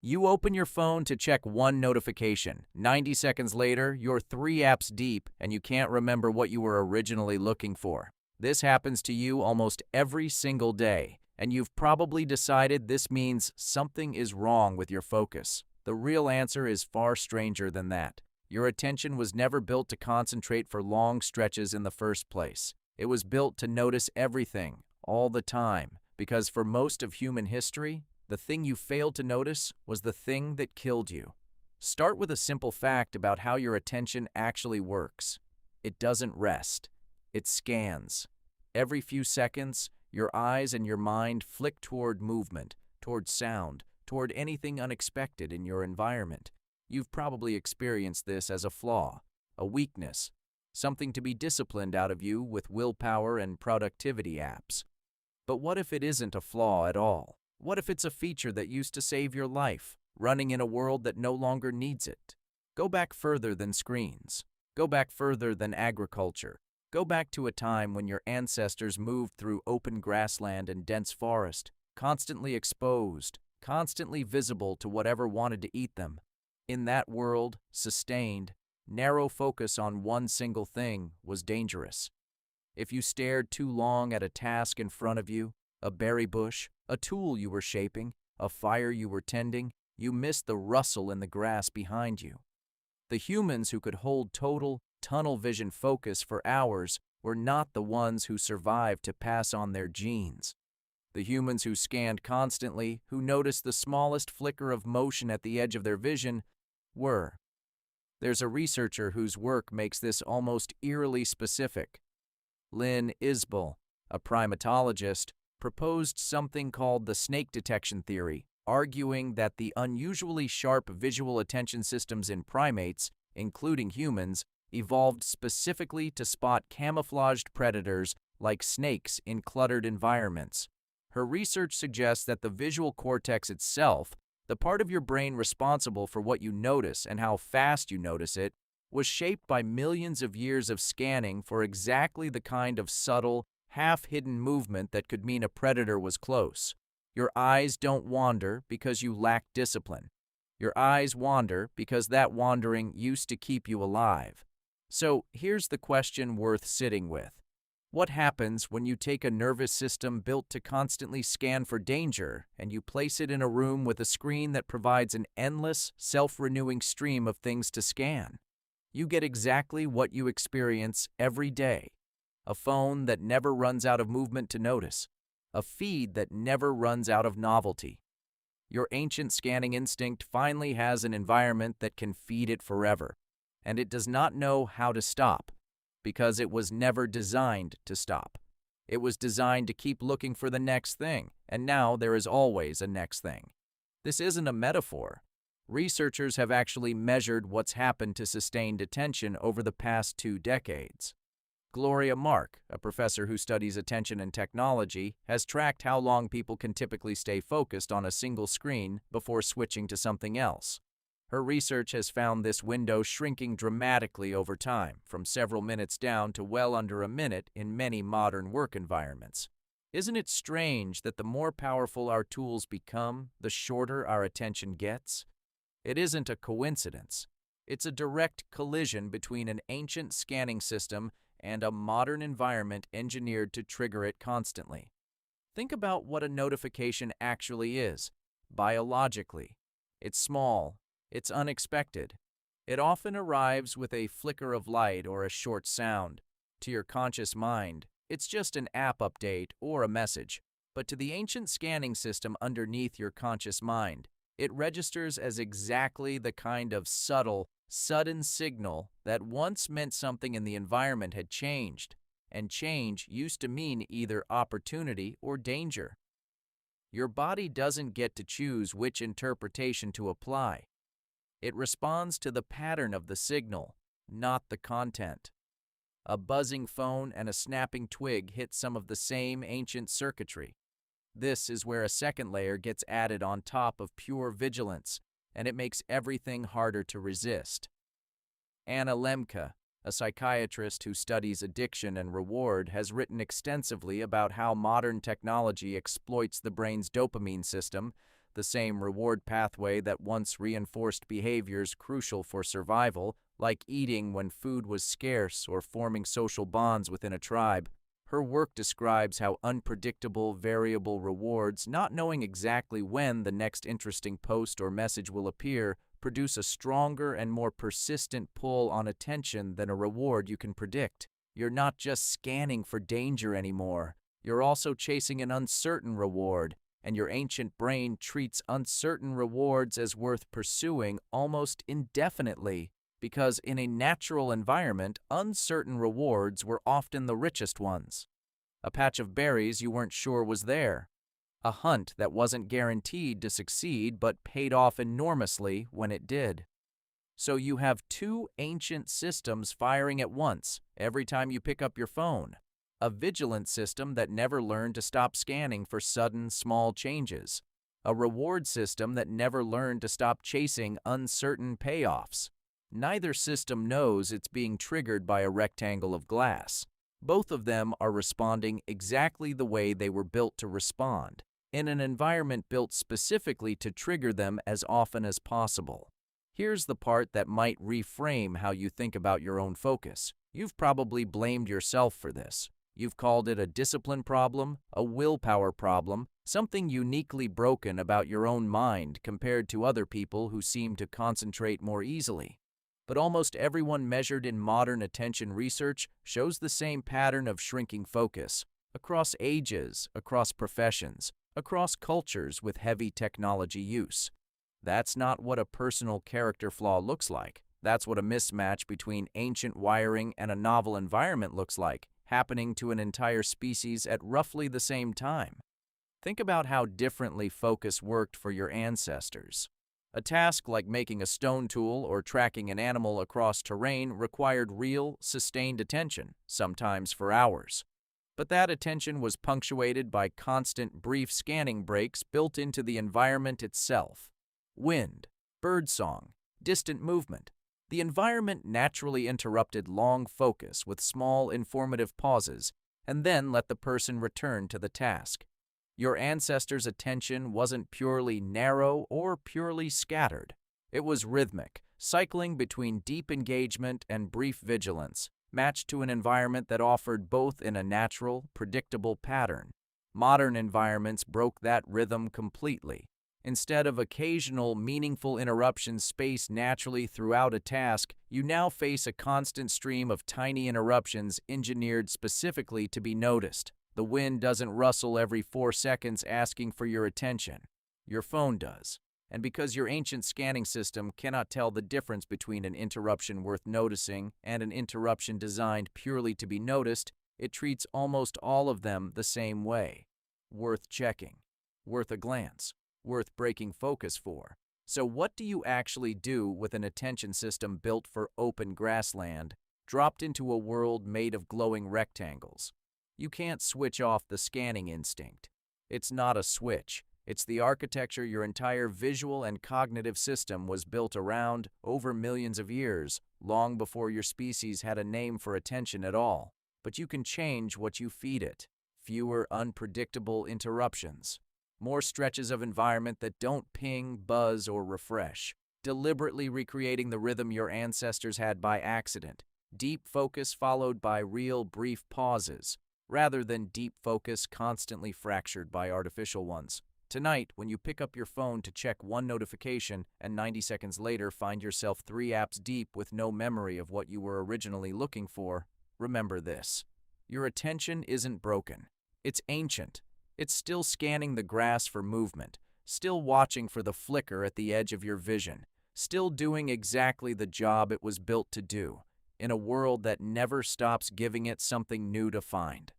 You open your phone to check one notification. 90 seconds later, you're 3 apps deep and you can't remember what you were originally looking for. This happens to you almost every single day, and you've probably decided this means something is wrong with your focus. The real answer is far stranger than that. Your attention was never built to concentrate for long stretches in the first place. It was built to notice everything, all the time, because for most of human history, the thing you failed to notice was the thing that killed you. Start with a simple fact about how your attention actually works. It doesn't rest. It scans. Every few seconds, your eyes and your mind flick toward movement, toward sound, toward anything unexpected in your environment. You've probably experienced this as a flaw, a weakness, something to be disciplined out of you with willpower and productivity apps. But what if it isn't a flaw at all? What if it's a feature that used to save your life, running in a world that no longer needs it? Go back further than screens. Go back further than agriculture. Go back to a time when your ancestors moved through open grassland and dense forest, constantly exposed, constantly visible to whatever wanted to eat them. In that world, sustained, narrow focus on one single thing was dangerous. If you stared too long at a task in front of you, a berry bush, a tool you were shaping, a fire you were tending, you missed the rustle in the grass behind you. The humans who could hold total, tunnel vision focus for hours were not the ones who survived to pass on their genes. The humans who scanned constantly, who noticed the smallest flicker of motion at the edge of their vision, were. There's a researcher whose work makes this almost eerily specific. Lynn Isbell, a primatologist, proposed something called the snake detection theory, arguing that the unusually sharp visual attention systems in primates, including humans, evolved specifically to spot camouflaged predators like snakes in cluttered environments. Her research suggests that the visual cortex itself, the part of your brain responsible for what you notice and how fast you notice it, was shaped by millions of years of scanning for exactly the kind of subtle, half-hidden movement that could mean a predator was close. Your eyes don't wander because you lack discipline. Your eyes wander because that wandering used to keep you alive. So here's the question worth sitting with. What happens when you take a nervous system built to constantly scan for danger and you place it in a room with a screen that provides an endless, self-renewing stream of things to scan? You get exactly what you experience every day. A phone that never runs out of movement to notice. A feed that never runs out of novelty. Your ancient scanning instinct finally has an environment that can feed it forever, and it does not know how to stop, because it was never designed to stop. It was designed to keep looking for the next thing, and now there is always a next thing. This isn't a metaphor. Researchers have actually measured what's happened to sustained attention over the past 2 decades. Gloria Mark, a professor who studies attention and technology, has tracked how long people can typically stay focused on a single screen before switching to something else. Her research has found this window shrinking dramatically over time, from several minutes down to well under a minute in many modern work environments. Isn't it strange that the more powerful our tools become, the shorter our attention gets? It isn't a coincidence. It's a direct collision between an ancient scanning system and a modern environment engineered to trigger it constantly. Think about what a notification actually is, biologically. It's small. It's unexpected. It often arrives with a flicker of light or a short sound. To your conscious mind, it's just an app update or a message. But to the ancient scanning system underneath your conscious mind, it registers as exactly the kind of subtle, sudden signal that once meant something in the environment had changed, and change used to mean either opportunity or danger. Your body doesn't get to choose which interpretation to apply. It responds to the pattern of the signal, not the content. A buzzing phone and a snapping twig hit some of the same ancient circuitry. This is where a second layer gets added on top of pure vigilance, and it makes everything harder to resist. Anna Lemke, a psychiatrist who studies addiction and reward, has written extensively about how modern technology exploits the brain's dopamine system, the same reward pathway that once reinforced behaviors crucial for survival, like eating when food was scarce or forming social bonds within a tribe. Her work describes how unpredictable, variable rewards, not knowing exactly when the next interesting post or message will appear, produce a stronger and more persistent pull on attention than a reward you can predict. You're not just scanning for danger anymore. You're also chasing an uncertain reward, and your ancient brain treats uncertain rewards as worth pursuing almost indefinitely, because in a natural environment, uncertain rewards were often the richest ones. A patch of berries you weren't sure was there. A hunt that wasn't guaranteed to succeed but paid off enormously when it did. So you have two ancient systems firing at once every time you pick up your phone. A vigilant system that never learned to stop scanning for sudden, small changes. A reward system that never learned to stop chasing uncertain payoffs. Neither system knows it's being triggered by a rectangle of glass. Both of them are responding exactly the way they were built to respond, in an environment built specifically to trigger them as often as possible. Here's the part that might reframe how you think about your own focus. You've probably blamed yourself for this. You've called it a discipline problem, a willpower problem, something uniquely broken about your own mind compared to other people who seem to concentrate more easily. But almost everyone measured in modern attention research shows the same pattern of shrinking focus, across ages, across professions, across cultures with heavy technology use. That's not what a personal character flaw looks like. That's what a mismatch between ancient wiring and a novel environment looks like, happening to an entire species at roughly the same time. Think about how differently focus worked for your ancestors. A task like making a stone tool or tracking an animal across terrain required real, sustained attention, sometimes for hours. But that attention was punctuated by constant, brief scanning breaks built into the environment itself. Wind, birdsong, distant movement. The environment naturally interrupted long focus with small, informative pauses, and then let the person return to the task. Your ancestors' attention wasn't purely narrow or purely scattered. It was rhythmic, cycling between deep engagement and brief vigilance, matched to an environment that offered both in a natural, predictable pattern. Modern environments broke that rhythm completely. Instead of occasional, meaningful interruptions spaced naturally throughout a task, you now face a constant stream of tiny interruptions engineered specifically to be noticed. The wind doesn't rustle every 4 seconds asking for your attention. Your phone does. And because your ancient scanning system cannot tell the difference between an interruption worth noticing and an interruption designed purely to be noticed, it treats almost all of them the same way. Worth checking. Worth a glance. Worth breaking focus for. So what do you actually do with an attention system built for open grassland, dropped into a world made of glowing rectangles? You can't switch off the scanning instinct. It's not a switch. It's the architecture your entire visual and cognitive system was built around over millions of years, long before your species had a name for attention at all. But you can change what you feed it. Fewer unpredictable interruptions. More stretches of environment that don't ping, buzz, or refresh. Deliberately recreating the rhythm your ancestors had by accident. Deep focus followed by real brief pauses, rather than deep focus constantly fractured by artificial ones. Tonight, when you pick up your phone to check one notification and 90 seconds later find yourself 3 apps deep with no memory of what you were originally looking for, remember this. Your attention isn't broken. It's ancient. It's still scanning the grass for movement, still watching for the flicker at the edge of your vision, still doing exactly the job it was built to do, in a world that never stops giving it something new to find.